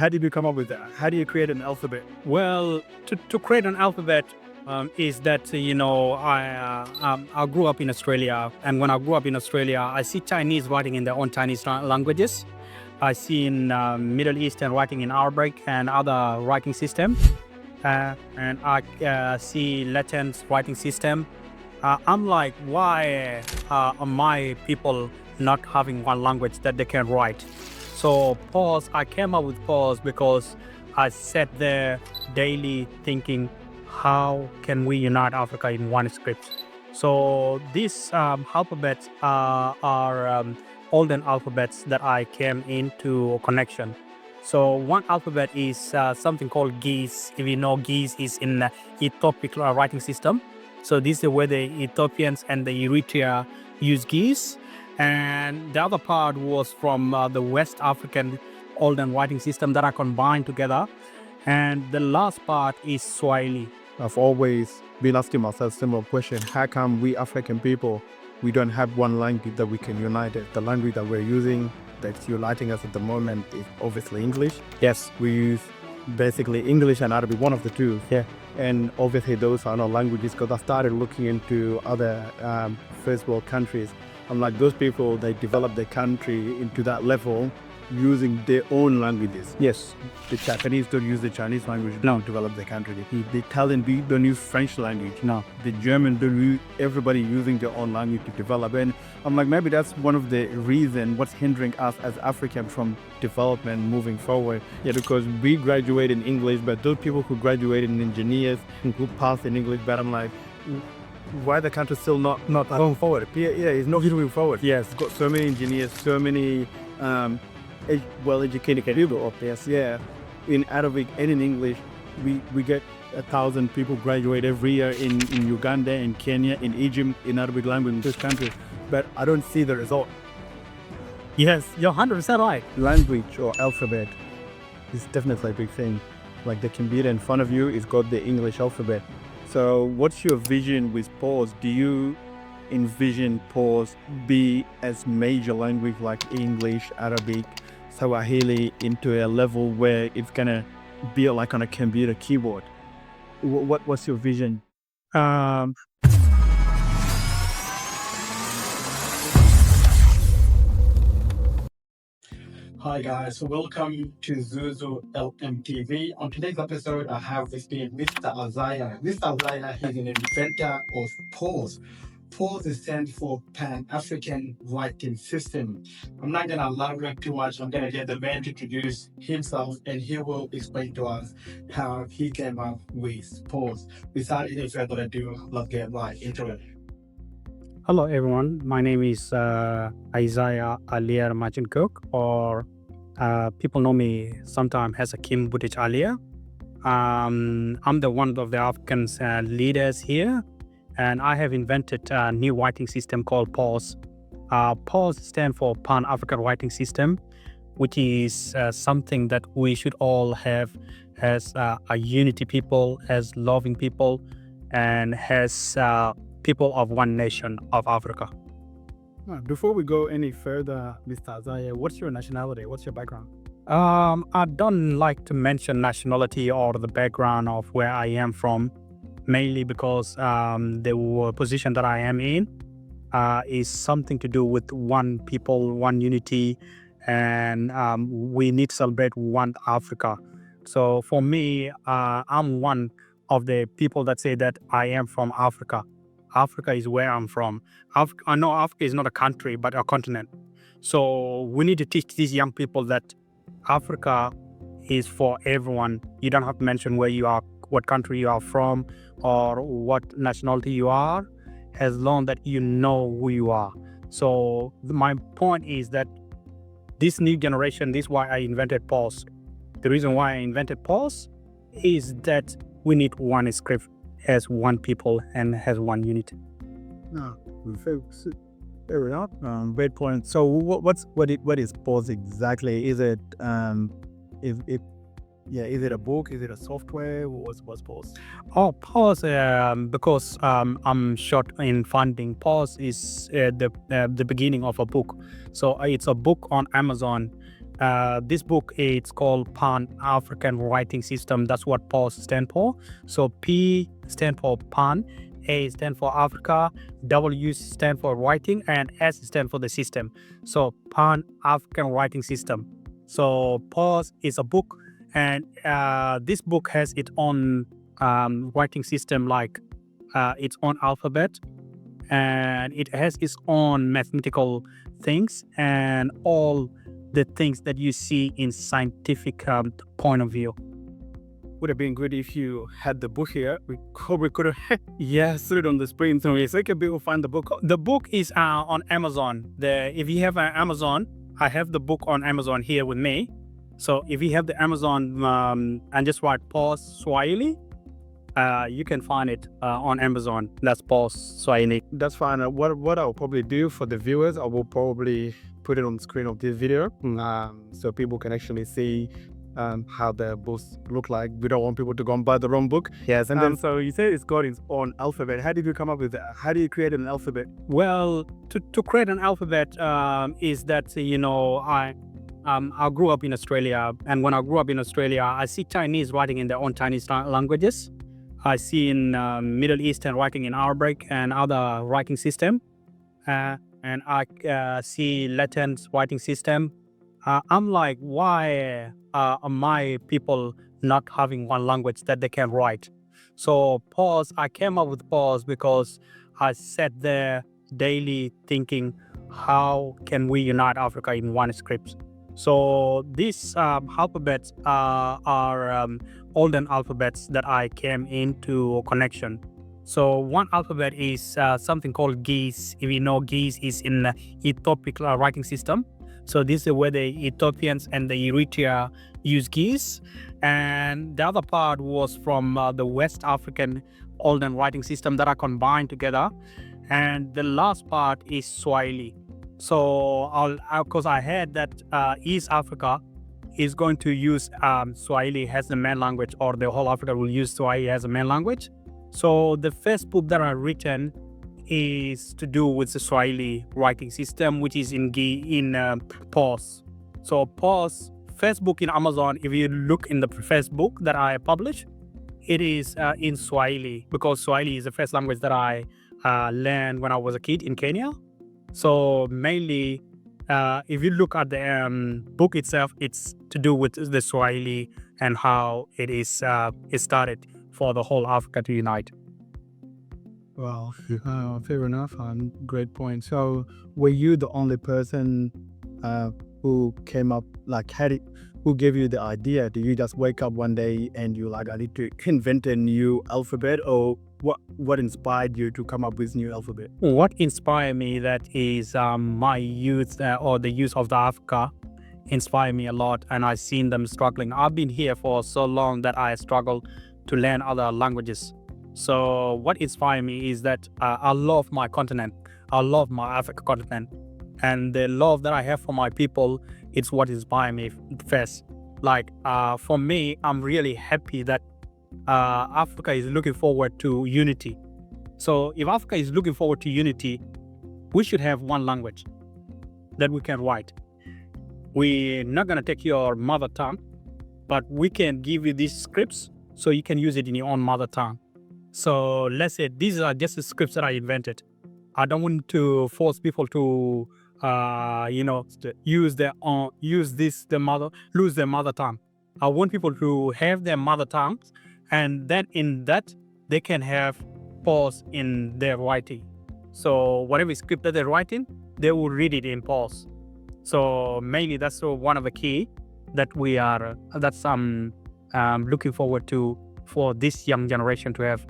How did you come up with that? How do you create an alphabet? Well, to create an alphabet is that, I grew up in Australia, and when I grew up in Australia, I see Chinese writing in their own Chinese languages. I see in Middle Eastern writing in Arabic and other writing systems, and I see Latin's writing system. I'm like, why are my people not having one language that they can write? So PAWS, I came up with PAWS because I sat there daily thinking, how can we unite Africa in one script? So these alphabets are olden alphabets that I came into connection. So one alphabet is something called GIS. If you know, GIS is in Ethiopic writing system. So this is where the Ethiopians and the Eritrea use GIS. And the other part was from the West African olden writing system that are combined together. And the last part is Swahili. I've always been asking myself a similar question. How come we African people, we don't have one language that we can unite it? The language that we're using, that's uniting us at the moment, is obviously English. Yes. We use basically English and Arabic, one of the two. Yeah. And obviously those are not languages, because I started looking into other first world countries. I'm like, those people, they develop their country into that level using their own languages. Yes. The Japanese don't use the Chinese language No. to develop their country. The Italian don't use French language. No. The German don't use, everybody using their own language to develop. And I'm like, maybe that's one of the reasons what's hindering us as Africans from development moving forward. Yeah, because we graduate in English, but those people who graduated in engineers and who passed in English, but I'm like, why the country still not going forward? Yeah, it's not moving forward. Yes. It's got so many engineers, so many well-educated people up there. Yeah, in Arabic and in English, we get 1,000 people graduate every year in Uganda, in Kenya, in Egypt, in Arabic language in this country. But I don't see the result. Yes, you're 100% right. Language or alphabet is definitely a big thing. Like the computer in front of you, it's got the English alphabet. So what's your vision with PAWS? Do you envision PAWS be as major language like English, Arabic, Swahili into a level where it's gonna be like on a computer keyboard? What's your vision? Hi guys, so welcome to ZUZU LMTV. On today's episode, I have with me Mr. Alier. Mr. Alier is an inventor of PAWS. PAWS stands for Pan-African Writing System. I'm not gonna elaborate too much. I'm gonna get the man to introduce himself, and he will explain to us how he came up with PAWS. Without any further ado, let's get right into it. Hello, everyone. My name is HB Alier Mashinkok, or people know me sometimes as Hakim Butic Alier. I'm the one of the African leaders here, and I have invented a new writing system called PAWS. PAWS stands for Pan-African Writing System, which is something that we should all have as a unity people, as loving people, and as people of one nation of Africa. Before we go any further, Mr. Alier, what's your nationality? What's your background? I don't like to mention nationality or the background of where I am from, mainly because the position that I am in is something to do with one people, one unity, and we need to celebrate one Africa. So for me, I'm one of the people that say that I am from Africa. Africa is where I'm from. I know Africa is not a country, but a continent. So we need to teach these young people that Africa is for everyone. You don't have to mention where you are, what country you are from, or what nationality you are, as long that you know who you are. So my point is that this new generation, this is why I invented PAWS. The reason why I invented PAWS is that we need one script as one people and has one unit. No, fair enough. Great point. So what is PAWS exactly? Is it is it a book? Is it a software? What's PAWS? Oh, PAWS, because I'm short in funding. PAWS is the beginning of a book. So it's a book on Amazon, This book it's called Pan-African Writing System. That's what PAWS stand for. So P stand for Pan, A stand for Africa, W stand for writing, and S stand for the system. So Pan-African Writing System. So PAWS is a book, and this book has its own writing system, like its own alphabet, and it has its own mathematical things and all the things that you see in scientific point of view. Would have been good if you had the book here. We could have put it on the screen so people find the book. The book is on Amazon. If you have Amazon, I have the book on Amazon here with me. So if you have the Amazon and just write PAWS Swahili, you can find it on Amazon. That's PAWS Swahili. That's fine. What I'll probably do for the viewers, I will probably put it on the screen of this video so people can actually see how the books look like. We don't want people to go and buy the wrong book. Yes, and then so you say it's got its own alphabet. How did you come up with that? How do you create an alphabet? Well, to create an alphabet is that I grew up in Australia, and when I grew up in Australia, I see Chinese writing in their own Chinese languages. I see in Middle Eastern writing in Arabic and other writing system, and I see Latin writing system. I'm like, why are my people not having one language that they can write? So PAWS, I came up with PAWS because I sat there daily thinking, how can we unite Africa in one script? So these alphabets are olden alphabets that I came into connection. So one alphabet is something called GIS. If you know, GIS is in the Ethiopic writing system. So this is where the Ethiopians and the Eritrea use GIS. And the other part was from the West African olden writing system that are combined together. And the last part is Swahili. So because I heard that East Africa is going to use Swahili as the main language, or the whole Africa will use Swahili as a main language. So the first book that I written is to do with the Swahili writing system, which is in PAWS. So PAWS, first book in Amazon, if you look in the first book that I published, it is in Swahili, because Swahili is the first language that I learned when I was a kid in Kenya. So mainly, if you look at the book itself, it's to do with the Swahili and how it started for the whole Africa to unite. Well, fair enough. Great point. So, were you the only person who came up, who gave you the idea? Did you just wake up one day and you I need to invent a new alphabet, or what inspired you to come up with new alphabet? What inspired me, that is my youth or the youth of the Africa inspired me a lot, and I've seen them struggling. I've been here for so long that I struggle to learn other languages. So what inspired me is that I love my continent. I love my African continent, and the love that I have for my people, it's what inspired me first. For me, I'm really happy that Africa is looking forward to unity. So if Africa is looking forward to unity, we should have one language that we can write. We're not going to take your mother tongue, but we can give you these scripts so you can use it in your own mother tongue. So let's say these are just the scripts that I invented. I don't want to force people to lose their mother tongue. I want people to have their mother tongues, and then in that they can have PAWS in their writing. So whatever script that they're writing, they will read it in PAWS. So mainly that's one of the key that I'm looking forward to for this young generation to have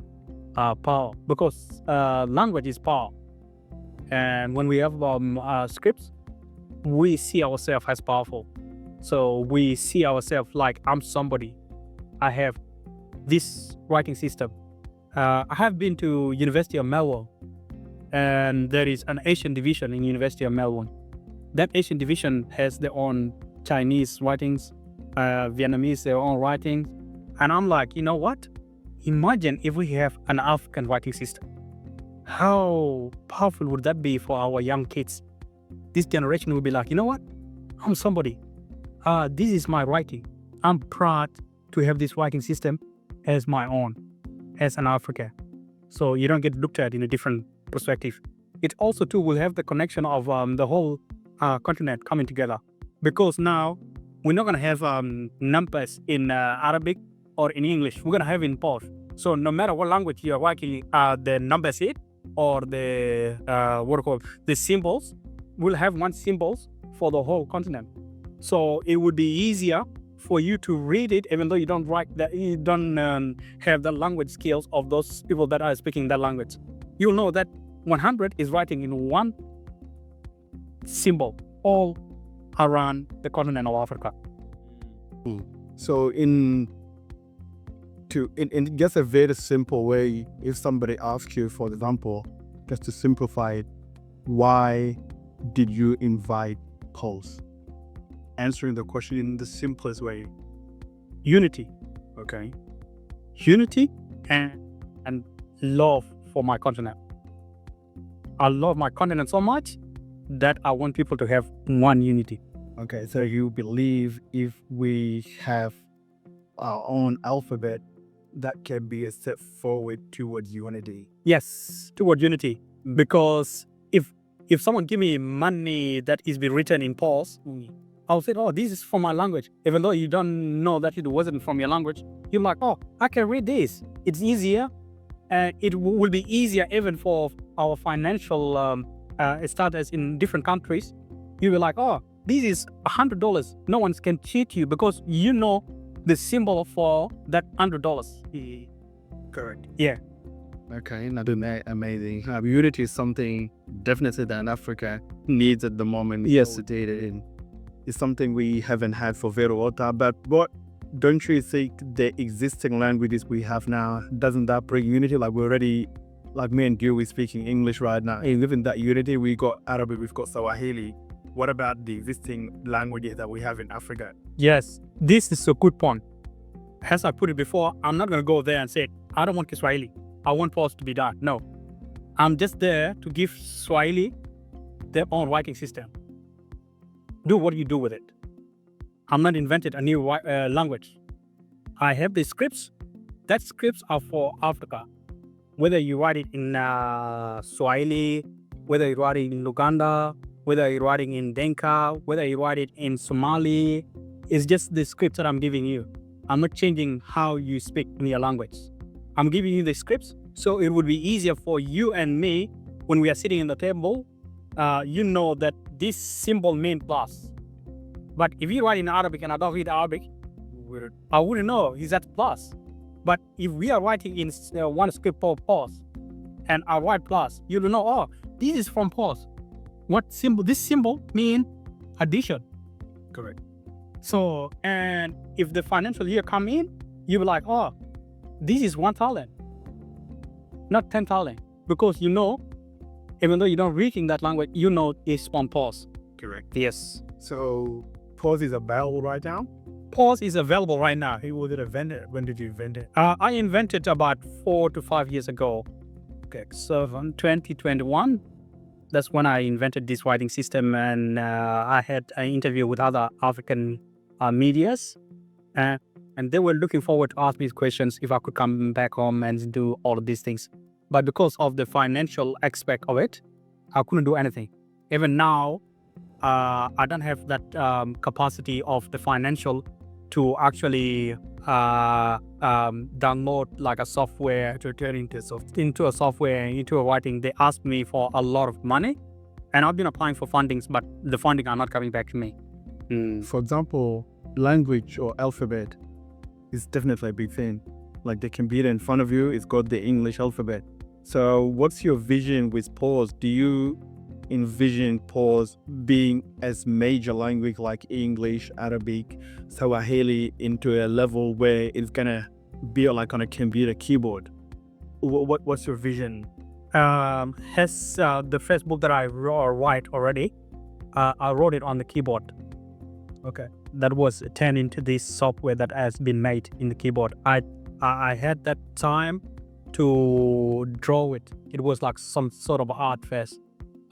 power, because language is power. And when we have scripts, we see ourselves as powerful. So we see ourselves like, I'm somebody. I have this writing system. I have been to University of Melbourne, and there is an Asian division in University of Melbourne. That Asian division has their own Chinese writings, Vietnamese their own writings. And I'm like, you know what? Imagine if we have an African writing system. How powerful would that be for our young kids? This generation will be like, you know what? I'm somebody. this is my writing. I'm proud to have this writing system as my own, as an African. So you don't get looked at in a different perspective. It also too will have the connection of the whole continent coming together, because now we're not gonna have numbers in Arabic or in English. We're gonna have in PAWS. So no matter what language you're working, the numbers hit or the the symbols, we'll have one symbols for the whole continent. So it would be easier for you to read it, even though you don't write that, you don't have the language skills of those people that are speaking that language. You'll know that 100 is writing in one symbol all around the continent of Africa. So in just a very simple way, if somebody asks you, for example, just to simplify it, why did you invite PAWS? Answering the question in the simplest way. Unity. Okay. Unity and love for my continent. I love my continent so much that I want people to have one unity. Okay, so you believe if we have our own alphabet, that can be a step forward towards unity. Yes, toward unity. Because if someone give me money that is being written in PAWS, I'll say, oh, this is from my language. Even though you don't know that it wasn't from your language, you're like, oh, I can read this. It's easier. It will be easier even for our financial status in different countries. You'll be like, oh, this is $100. No one can cheat you because you know the symbol for that $100. Correct. Yeah. Okay, now that's amazing. Unity is something definitely that Africa needs at the moment. Yes. It's something we haven't had for very long time. But what don't you think the existing languages we have now, doesn't that bring unity? Like we're already, like me and you, we're speaking English right now. And within that unity, we got Arabic, we've got Swahili. What about the existing languages that we have in Africa? Yes, this is a good point. As I put it before, I'm not going to go there and say, I don't want Kiswahili. I want PAWS to be done. No, I'm just there to give Swahili their own writing system. Do what you do with it. I'm not invented a new language. I have the scripts. That scripts are for Africa. Whether you write it in Swahili, whether you write it in Luganda, whether you're writing in Denka, whether you write it in Somali, it's just the scripts that I'm giving you. I'm not changing how you speak in your language. I'm giving you the scripts, so it would be easier for you and me when we are sitting in the table. You know that this symbol means plus. But if you write in Arabic and I don't read Arabic, I wouldn't know is that plus. But if we are writing in one script called PAWS and I write plus, you'll know, oh, this is from PAWS. What symbol? This symbol means addition. Correct. So, and if the financial year come in, you'll be like, oh, this is 1,000, not 10,000. Because you know, even though you don't read in that language, you know it's from PAWS. Correct. Yes. So PAWS is available right now? PAWS is available right now. Was it invented? When did you invent it? I invented about 4 to 5 years ago. Okay. So in 2021, that's when I invented this writing system, and I had an interview with other African medias, and they were looking forward to ask me questions if I could come back home and do all of these things. But because of the financial aspect of it, I couldn't do anything. Even now, I don't have that capacity of the financial to actually download like a software to turn into a software, into a writing. They asked me for a lot of money, and I've been applying for fundings, but the funding are not coming back to me. For example, language or alphabet is definitely a big thing. Like the computer in front of you, it's got the English alphabet. So what's your vision with PAWS? Do you envision PAWS being as major language like English, Arabic, Swahili into a level where it's gonna be like on a computer keyboard? What's your vision? Has the first book that I write already, I wrote it on the keyboard. Okay. That was turned into this software that has been made in the keyboard. I had that time to draw it. It was like some sort of art first.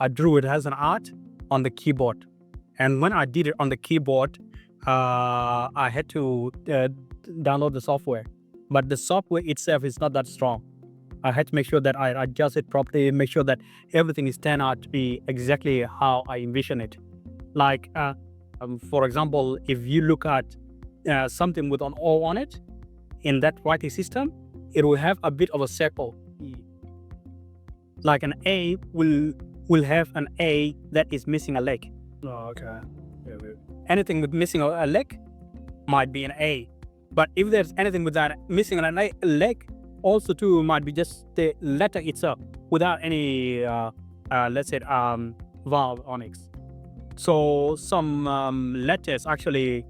I drew it as an art on the keyboard. And when I did it on the keyboard, I had to download the software, but the software itself is not that strong. I had to make sure that I adjust it properly, make sure that everything is turned out to be exactly how I envision it. Like, for example, if you look at something with an O on it, in that writing system, it will have a bit of a circle. Like an A will have an A that is missing a leg. Oh, okay. Anything with missing a leg might be an A. But if there's anything with that missing a leg, also too might be just the letter itself without any, let's say, vowel on it. So some letters actually,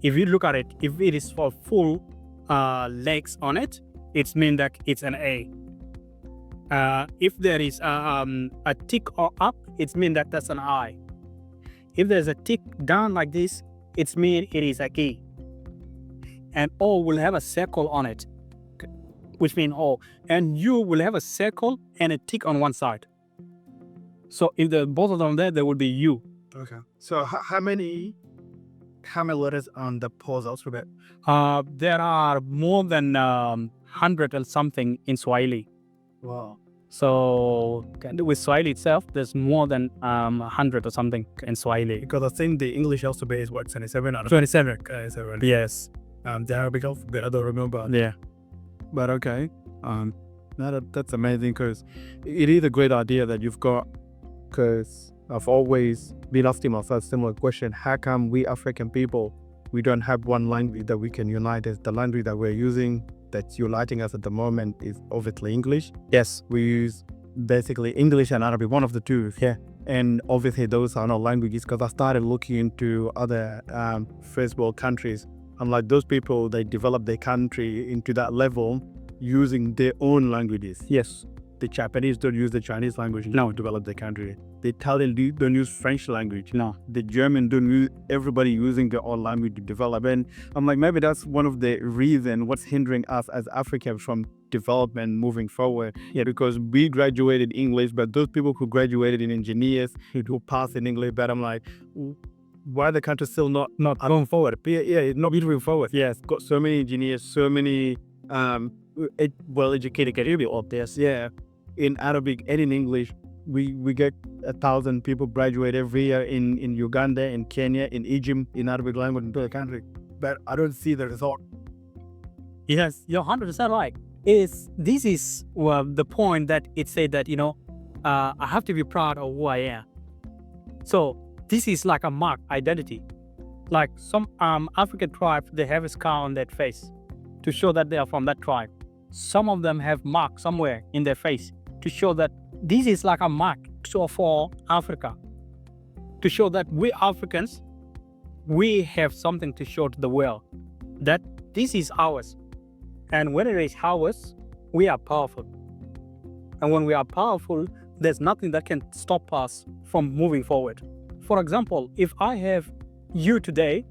if you look at it, if it is for full legs on it, it's mean that it's an A. If there is a tick or up, it's mean that that's an I. If there's a tick down like this, it's mean it is a key. And O will have a circle on it, which means O. And U will have a circle and a tick on one side. So if the both of them there will be U. Okay. So how many letters on the PAWS alphabet? There are more than 100 or something in Swahili. Wow. So with Swahili itself, there's more than 100 or something in Swahili. Because I think the English alphabet is what, 27 out of 27. 27. Yes. The Arabic alphabet, I don't remember. Yeah. But okay. That's amazing because it is a great idea that you've got, because I've always been asking myself a similar question. How come we African people, we don't have one language that we can unite as the language that we're using that's uniting us at the moment is obviously English. Yes. We use basically English and Arabic, one of the two. Yeah. And obviously those are not languages, because I started looking into other first world countries. And like those people, they develop their country into that level using their own languages. Yes. The Japanese don't use the Chinese language No. to develop their country. The Italian don't use French language. No. The German don't use, everybody using their own language to develop. And I'm like, maybe that's one of the reasons what's hindering us as Africans from development moving forward. Yeah. Because we graduated English, but those people who graduated in engineers who passed in English, but I'm like, why the country still not going forward? Yeah, not moving forward. Yes, got so many engineers, so many well-educated people out there. Yeah, in Arabic and in English, we get 1,000 people graduate every year in Uganda, in Kenya, in Egypt, in Arabic language into the country. But I don't see the result. Yes, you're 100% right. This is the point that it said that, I have to be proud of who I am. So this is like a mark identity. Like some African tribes, they have a scar on their face to show that they are from that tribe. Some of them have marks somewhere in their face to show that this is like a mark for Africa, to show that we Africans, we have something to show to the world, that this is ours. And when it is ours, we are powerful. And when we are powerful, there's nothing that can stop us from moving forward. For example, if I have you today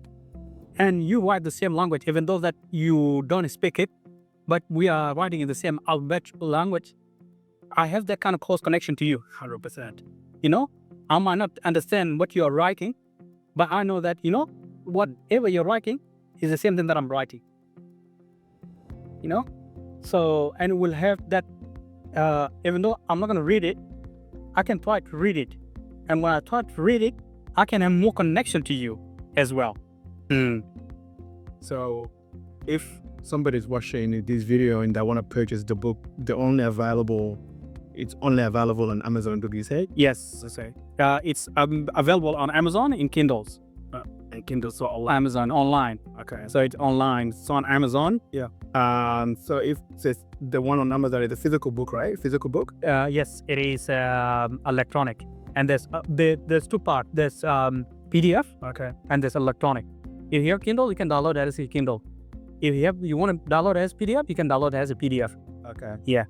and you write the same language, even though that you don't speak it, but we are writing in the same alphabetical language, I have that kind of close connection to you. 100%. I might not understand what you're writing, but I know that, whatever you're writing is the same thing that I'm writing. So, and we'll have that, even though I'm not going to read it, I can try to read it. And when I try to read it, I can have more connection to you as well. So if somebody's watching this video and they want to purchase the book, it's only available on Amazon, do you say? Yes, I say. It's available on Amazon in Kindles. And Kindle, so online. Amazon online. Okay. So it's online. It's on Amazon. Yeah. So if it's the one on Amazon is a physical book, right? Physical book? Yes, it is electronic. And there's two parts. There's PDF. Okay. And there's electronic. If you have Kindle, you can download it as a Kindle. If you want to download it as PDF, you can download it as a PDF. Okay. Yeah.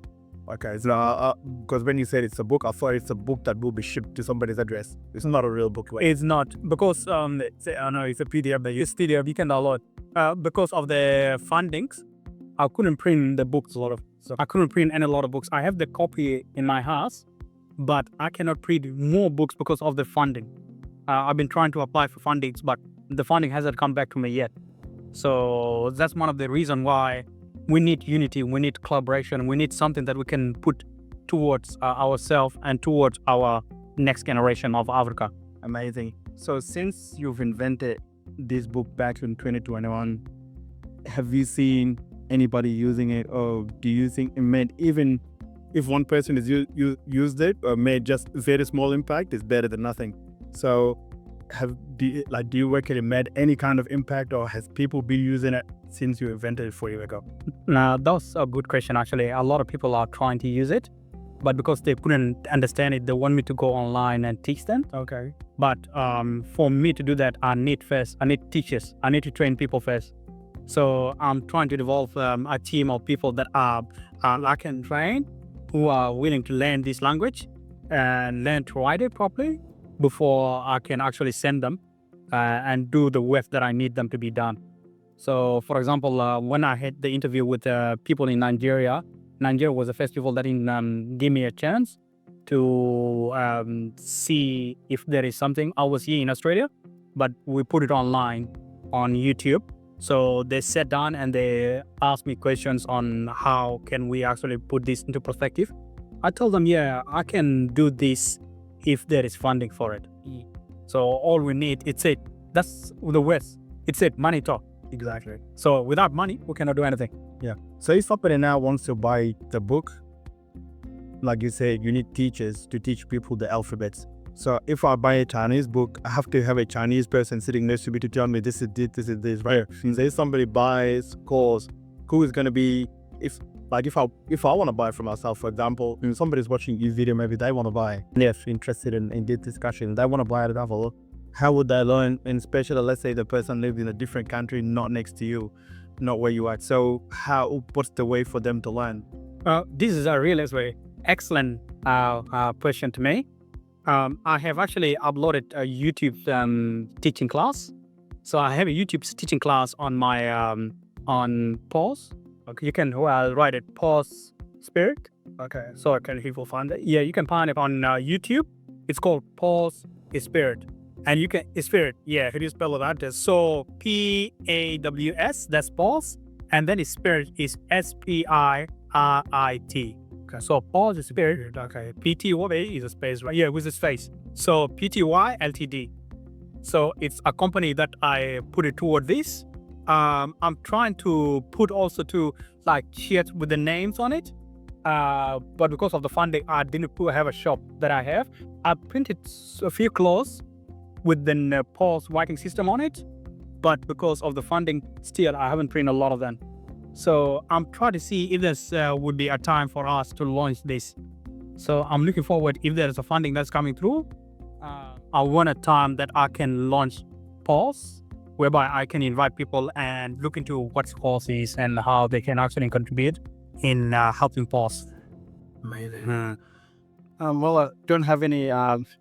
Okay. So because when you said it's a book, I thought it's a book that will be shipped to somebody's address. It's not a real book, right? It's not, because I know it's a PDF. It's PDF you can download. Because of the fundings, I couldn't print the books I couldn't print a lot of books. I have the copy in my house, but I cannot print more books because of the funding. I've been trying to apply for fundings, but the funding hasn't come back to me yet. So that's one of the reasons why we need unity, we need collaboration, we need something that we can put towards ourselves and towards our next generation of Africa. Amazing. So since you've invented this book back in 2021, have you seen anybody using it, or do you think it made, even if one person has used it or made just very small impact, is better than nothing? So do you reckon it made any kind of impact, or has people been using it since you invented it 4 years ago? Now, that's a good question, actually. A lot of people are trying to use it, but because they couldn't understand it, they want me to go online and teach them. Okay. But for me to do that, I need teachers. I need to train people first. So I'm trying to develop a team of people that I can train, who are willing to learn this language and learn to write it properly before I can actually send them and do the work that I need them to be done. So, for example, when I had the interview with people in Nigeria was the first people that didn't give me a chance to see if there is something. I was here in Australia, but we put it online on YouTube. So they sat down and they asked me questions on how can we actually put this into perspective. I told them, yeah, I can do this if there is funding for it. So all we need, that's the West. It's money talk. Exactly. So without money, we cannot do anything. Yeah. So if somebody now wants to buy the book, like you said, you need teachers to teach people the alphabets. So if I buy a Chinese book, I have to have a Chinese person sitting next to me to tell me this is this, right? Say somebody buys course, who is going to be, if I want to buy for myself, for example, when somebody's watching this video, maybe they want to buy, they're interested in this discussion, they want to buy a novel, how would they learn? And especially, let's say the person lives in a different country, not next to you, not where you are. So what's the way for them to learn? This is a really excellent question to me. I have actually uploaded a YouTube teaching class. So I have a YouTube teaching class on my on PAWS. Okay, you can write it PAWS Spirit. Okay. So can people find it? Yeah, you can find it on YouTube. It's called PAWS Spirit, and you can Spirit. Yeah, how do you spell it out? So PAWS. That's PAWS, and then Spirit is SPIRIT. Okay. So PAWS is Spirit. Okay. PTY is a space, right? Yeah, with a space. So PTY Ltd. So it's a company that I put it toward this. I'm trying to put also to shirts with the names on it. But because of the funding, I didn't have a shop that I have. I printed a few clothes with the PAWS writing system on it. But because of the funding, still I haven't printed a lot of them. So I'm trying to see if there's would be a time for us to launch this. So I'm looking forward, if there's a funding that's coming through, I want a time that I can launch PAWS, whereby I can invite people and look into what PAWS is and how they can actually contribute in helping PAWS. Amazing. Well, I don't have any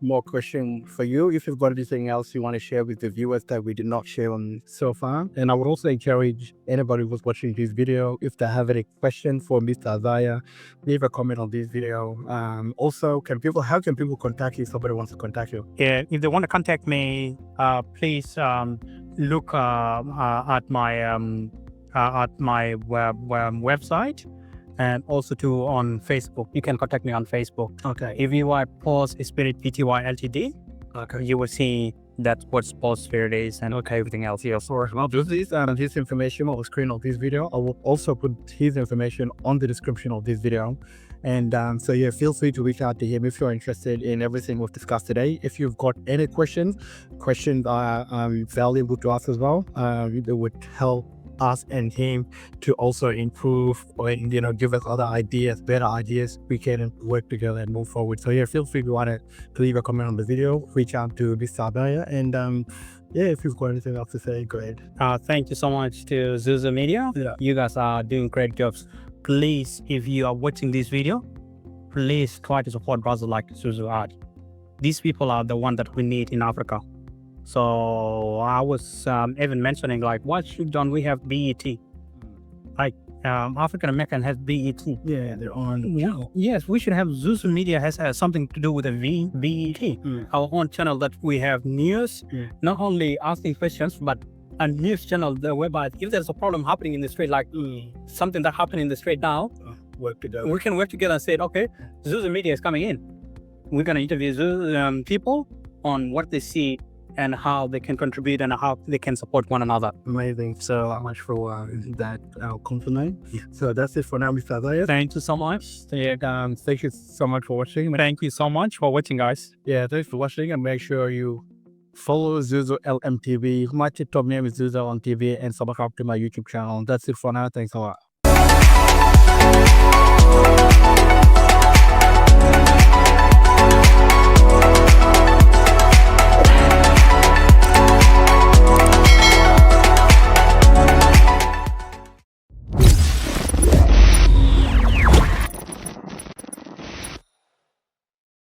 more questions for you. If you've got anything else you want to share with the viewers that we did not share on so far, and I would also encourage anybody who's watching this video, if they have any questions for Mr. Alier, leave a comment on this video. Also, how can people contact you if somebody wants to contact you? Yeah, if they want to contact me, please look at my website. And also on Facebook. You can contact me on Facebook. Okay. If you are PAWS Spirit PTY Ltd, okay, you will see that what PAWS Spirit is and everything else here. So I'll do this and his information on the screen of this video. I will also put his information on the description of this video. And so yeah, feel free to reach out to him if you're interested in everything we've discussed today. If you've got any questions are valuable to us as well. They would help us and him to also improve or give us other ideas, better ideas. We can work together and move forward. So yeah, feel free to leave a comment on the video, reach out to Mr. Alier, and yeah, if you've got anything else to say, go ahead. Thank you so much to ZUZU Media. Yeah. You guys are doing great jobs. Please, if you are watching this video, please try to support brothers like ZUZU Art. These people are the one that we need in Africa. So I was even mentioning why don't we have BET? African American has BET. Yeah, they're on. Yeah. Yes, we should have ZUZU Media has something to do with the BET, our own channel that we have news, not only asking questions, but a news channel whereby if there's a problem happening in the street, like something that happened in the street now, Work together. we can work together and say, okay, ZUZU Media is coming in. We're going to interview people on what they see and how they can contribute and how they can support one another. Amazing. So much for that compliment. So that's it for now, Mr. Alier. Thank you so much. Yeah, thank you so much for watching. Thank you so much for watching, guys. Yeah, thanks for watching, and make sure you follow ZUZU LMTV. My TikTok name is ZUZU LMTV, and subscribe to my YouTube channel. That's it for now. Thanks a lot.